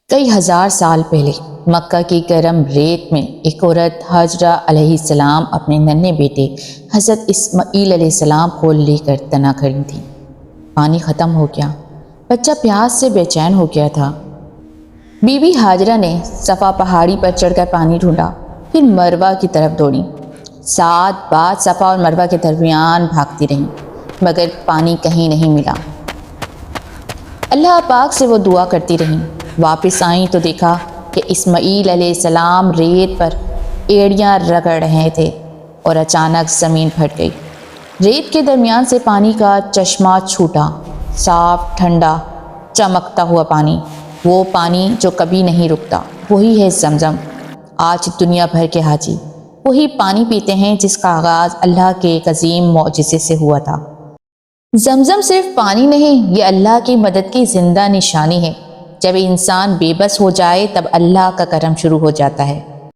کئی ہزار سال پہلے مکہ کی گرم ریت میں ایک عورت حاجرہ علیہ السلام اپنے ننھے بیٹے حضرت اسماعیل علیہ السلام کو لے کر تنا کھڑی تھی۔ پانی ختم ہو گیا، بچہ پیاس سے بے چین ہو گیا تھا۔ بی بی حاجرہ نے صفا پہاڑی پر چڑھ کر پانی ڈھونڈا، پھر مروہ کی طرف دوڑی۔ 7 بار صفا اور مروہ کے درمیان بھاگتی رہیں، مگر پانی کہیں نہیں ملا۔ اللہ پاک سے وہ دعا کرتی رہیں۔ واپس آئیں تو دیکھا کہ اسماعیل علیہ السلام ریت پر ایڑیاں رگڑ رہے تھے اور اچانک زمین پھٹ گئی۔ ریت کے درمیان سے پانی کا چشمہ چھوٹا، صاف، ٹھنڈا، چمکتا ہوا پانی، وہ پانی جو کبھی نہیں رکتا۔ وہی ہے زمزم۔ آج دنیا بھر کے حاجی وہی پانی پیتے ہیں جس کا آغاز اللہ کے ایک عظیم معجزے سے ہوا تھا۔ زمزم صرف پانی نہیں، یہ اللہ کی مدد کی زندہ نشانی ہے۔ جب انسان بے بس ہو جائے تب اللہ کا کرم شروع ہو جاتا ہے۔